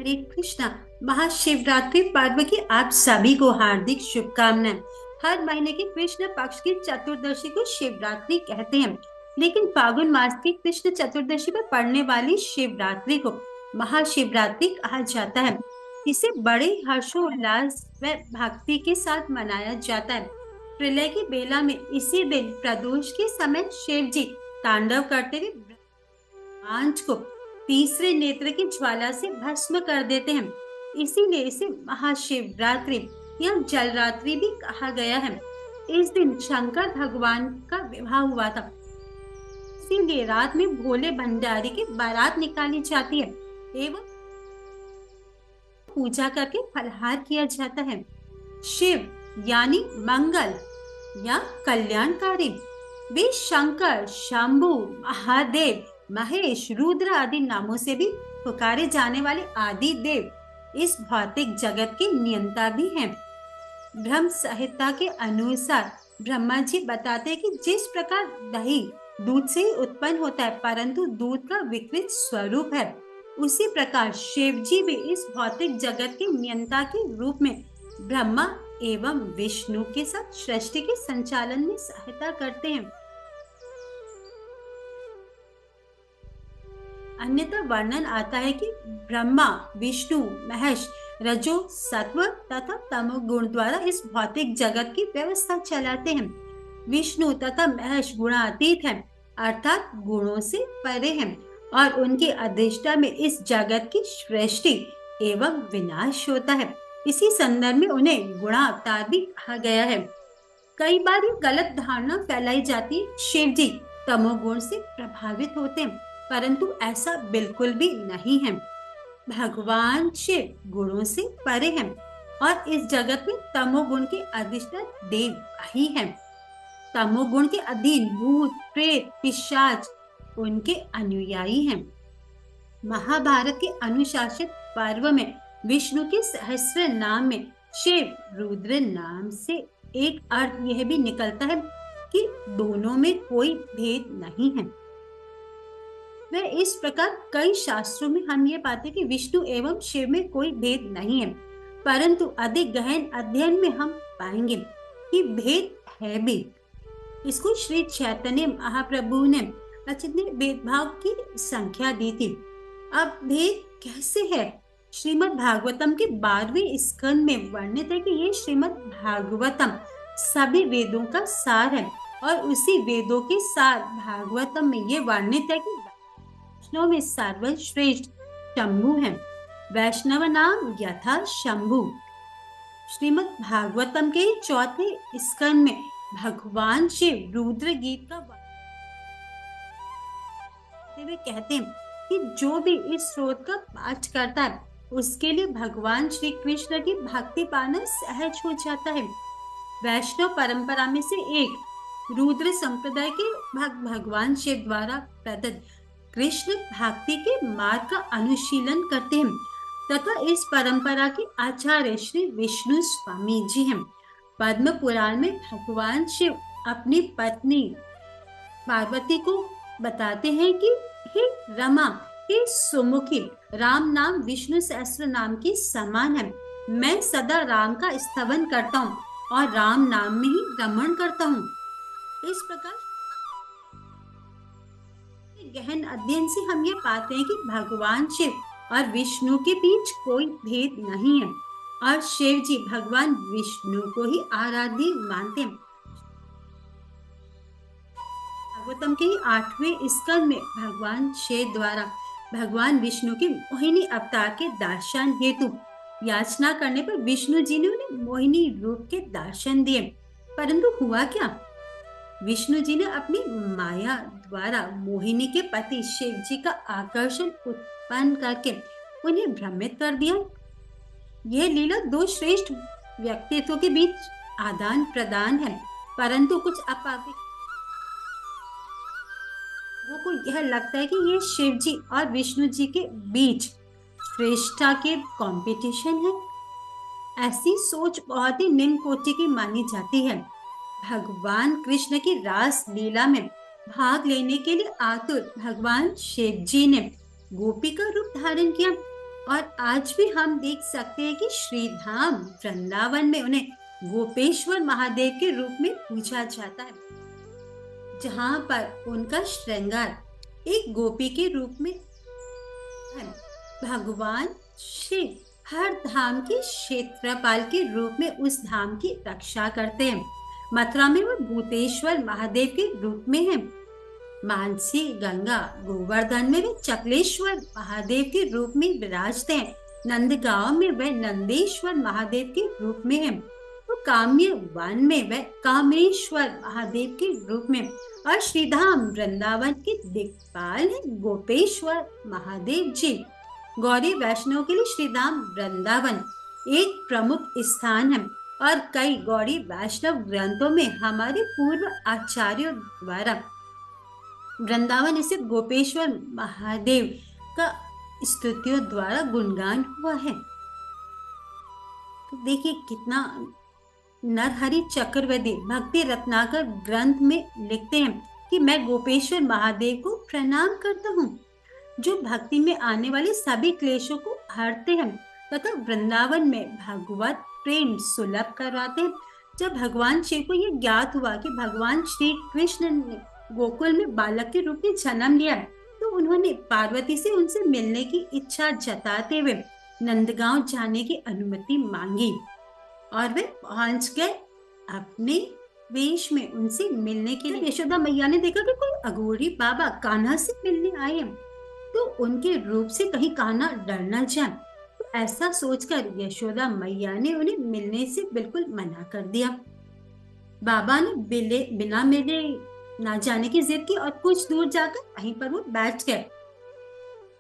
हरे कृष्णा। महाशिवरात्रि पर्व की आप सभी को हार्दिक शुभकामनाएं। हर महीने की कृष्ण पक्ष की चतुर्दशी को शिवरात्रि कहते हैं, लेकिन फागुन मास की कृष्ण चतुर्दशी पर पड़ने वाली शिवरात्रि को महाशिवरात्रि कहा जाता है। इसे बड़े हर्षोल्लास व भक्ति के साथ मनाया जाता है। प्रलय की बेला में इसी दिन प्रदोष के समय शिव जी तांडव करते हुए आंच को तीसरे नेत्र की ज्वाला से भस्म कर देते हैं। इसीलिए इसे महाशिवरात्रि या जलरात्रि भी कहा गया है। इस दिन शंकर भगवान का विवाह हुआ था, इसीलिए रात में भोले भंडारी की बारात निकाली जाती है एवं पूजा करके फलहार किया जाता है। शिव यानी मंगल या कल्याणकारी। वे शंकर, शंभु, महादेव, महेश, रुद्र आदि नामों से भी पुकारे जाने वाले आदि देव इस भौतिक जगत के नियंता भी हैं। ब्रह्म संहिता के अनुसार ब्रह्मा जी बताते हैं कि जिस प्रकार दही दूध से ही उत्पन्न होता है, परंतु दूध का विकृत स्वरूप है, उसी प्रकार शिव जी भी इस भौतिक जगत के नियंता के रूप में ब्रह्मा एवं विष्णु के साथ सृष्टि के संचालन में सहायता करते हैं। अन्यथा वर्णन आता है कि ब्रह्मा, विष्णु, महेश रजो, सत्व तथा तमो गुण द्वारा इस भौतिक जगत की व्यवस्था चलाते हैं। विष्णु तथा महेश गुणातीत हैं, अर्थात गुणों से परे हैं, और उनकी अधिष्ठा में इस जगत की सृष्टि एवं विनाश होता है। इसी संदर्भ में उन्हें गुणावतार भी कहा गया है। कई बार ये गलत धारणा फैलाई जाती है, शिव जी तमोगुण से प्रभावित होते हैं, परंतु ऐसा बिल्कुल भी नहीं है। भगवान शिव गुणों से परे हैं और इस जगत में तमोगुण के अधिष्ठान देव ही हैं। तमोगुण के अधीन भूत, प्रेत, पिशाच उनके अनुयायी हैं। महाभारत के अनुशासित पर्व में विष्णु के सहस्त्र नाम में शिव रुद्र नाम से एक अर्थ यह भी निकलता है कि दोनों में कोई भेद नहीं है। वह इस प्रकार कई शास्त्रों में हम ये पाते हैं कि विष्णु एवं शिव में कोई भेद नहीं है, परंतु अधिक गहन अध्ययन में हम पाएंगे कि भेद है भी। इसको श्री चैतन्य महाप्रभु ने अचिंत्य भेदभाव की संख्या दी थी। अब भेद कैसे है? श्रीमद् भागवतम के 12वें स्कंद में वर्णित है कि ये श्रीमद् भागवतम सभी वेदों का सार है, और उसी वेदों के सार भागवतम में ये वर्णित है कि वैष्णव में सर्वश्रेष्ठ शंभु है। वैष्णव नाम यथा शंभु। श्रीमद् भागवतम के 4थे स्कंद में भगवान शिव रुद्र गीत का वे कहते हैं कि जो भी इस स्रोत का पाठ करता है, उसके लिए भगवान श्री कृष्ण की भक्ति पाना सहज हो जाता है। वैष्णव परंपरा में से एक रुद्र संप्रदाय के भक्त भगवान शिव द्वारा प्रदत्त कृष्ण भक्ति के मार्ग का अनुशीलन करते हैं तथा इस परंपरा के आचार्य श्री विष्णु स्वामी जी हैं। पद्म पुराण में भगवान शिव अपनी पत्नी पार्वती को बताते हैं कि हे रमा, हे सुमुखी, राम नाम विष्णु सहस्त्र नाम के समान है। मैं सदा राम का स्तवन करता हूँ और राम नाम में ही रमण करता हूँ। इस प्रकार गहन अध्ययन से हम ये पाते हैं कि भगवान शिव और विष्णु के बीच कोई भेद नहीं है, और शिव जी भगवान विष्णु को ही आराध्य मानते हैं। भागवतम के 8वें स्कंद में भगवान शिव द्वारा भगवान विष्णु के मोहिनी अवतार के दर्शन हेतु याचना करने पर विष्णु जी ने उन्हें मोहिनी रूप के दर्शन दिए, परंतु हुआ क्या? विष्णु जी ने अपनी माया द्वारा मोहिनी के पति शिव जी का आकर्षण उत्पन्न करके उन्हें भ्रमित कर दिया। यह लीला दो श्रेष्ठ व्यक्तित्वों के बीच आदान प्रदान है, परंतु कुछ अपाविक को यह लगता है कि ये शिव जी और विष्णु जी के बीच श्रेष्ठता के कंपटीशन है। ऐसी सोच बहुत ही निम्न कोटि की मानी जाती है। भगवान कृष्ण की रास लीला में भाग लेने के लिए आतुर भगवान शिव जी ने गोपी का रूप धारण किया और आज भी हम देख सकते हैं कि श्री धाम वृंदावन में उन्हें गोपेश्वर महादेव के रूप में पूजा जाता है, जहाँ पर उनका श्रृंगार एक गोपी के रूप में है। भगवान शिव हर धाम के क्षेत्रपाल के रूप में उस धाम की रक्षा करते हैं। मथुरा में वो भूतेश्वर महादेव के रूप में है। मानसी गंगा गोवर्धन में वे चकलेश्वर महादेव के रूप में विराजते हैं। नंदगांव में वे नंदेश्वर महादेव के रूप में है। तो काम्य वन में वे कामेश्वर महादेव के रूप में, और श्रीधाम वृंदावन के दिक्पाल है गोपेश्वर महादेव जी। गौरी वैष्णव के लिए श्रीधाम वृंदावन एक प्रमुख स्थान है, और कई गौरी वैष्णव ग्रंथों में हमारे पूर्व आचार्यों द्वारा वृंदावन स्थित गोपेश्वर महादेव का स्तुतियों द्वारा गुणगान हुआ है। तो देखिए कितना नरहरि चक्रवर्ती भक्ति रत्नाकर ग्रंथ में लिखते हैं कि मैं गोपेश्वर महादेव को प्रणाम करता हूँ, जो भक्ति में आने वाले सभी क्लेशों को हरते हैं तथा वृंदावन में भगवत प्रेम सुलभ करवाते हैं। जब भगवान शिव को यह ज्ञात हुआ कि भगवान श्री कृष्ण ने गोकुल में बालक के रूप में जन्म लिया, तो उन्होंने पार्वती से उनसे मिलने की इच्छा जताते हुए नंदगांव जाने की अनुमति मांगी, और वे पहुंच गए अपने वेश में उनसे मिलने के लिए। यशोदा मैया ने देखा कि कोई अघोरी बाबा कान्हा से मिलने आए, तो उनके रूप से कहीं कान्हा डर न जाए। तो ऐसा सोचकर यशोदा मैया ने उन्हें मिलने से बिल्कुल मना कर दिया। बाबा ने बिना मिले ना जाने की जिद की, और कुछ दूर जाकर वहीं पर वो बैठ गए।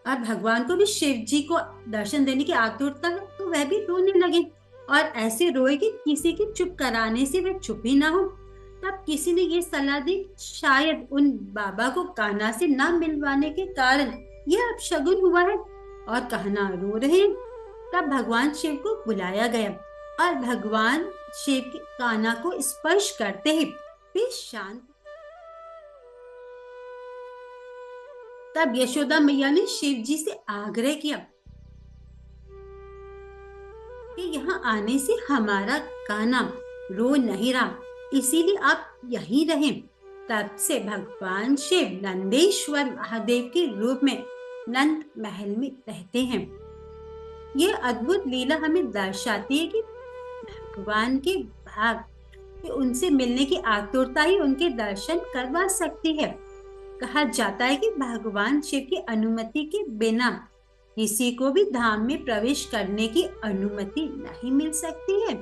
और भगवान को भी शिव जी को दर्शन देने की आतुरता है, तो वह भी रोने लगे, और ऐसे रोए कि किसी की चुप कराने से वह चुप ही ना हो। तब किसी ने ये सलाह दी, शायद उन बाबा को कान्हा से ना मिलवाने के कारण यह अपशगुन हुआ है और कान्हा रो रहे हैं। तब भगवान शिव को बुलाया गया, और भगवान शिव के कान्हा को स्पर्श करते ही वे शांत। तब यशोदा मैया ने शिव जी से आग्रह किया कि यहाँ आने से हमारा कान्हा रो नहीं रहा, इसीलिए आप यहीं रहें। तब से भगवान शिव नंदेश्वर महादेव के रूप में नंद महल में रहते हैं। यह अद्भुत लीला हमें दर्शाती है कि भगवान के भक्त उनसे मिलने की आतुरता ही उनके दर्शन करवा सकती है। कहा जाता है कि भगवान शिव की अनुमति के बिना किसी को भी धाम में प्रवेश करने की अनुमति नहीं मिल सकती है।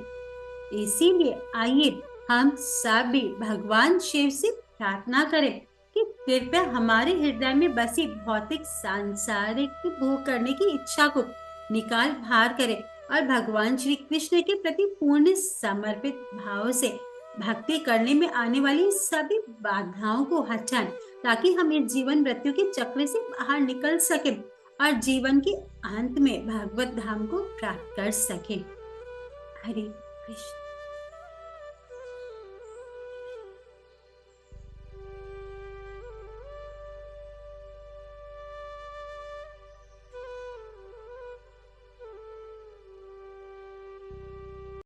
इसीलिए आइए हम सभी भगवान शिव से प्रार्थना करें कि कृपया हमारे हृदय में बसी भौतिक सांसारिक भोग करने की इच्छा को निकाल बाहर करें, और भगवान श्री कृष्ण के प्रति पूर्ण समर्पित भाव से भक्ति करने में आने वाली सभी बाधाओं को हटाएं, ताकि हम इस जीवन मृत्यु के चक्र से बाहर निकल सकें और जीवन के अंत में भगवत धाम को प्राप्त कर सकें। हरे कृष्ण।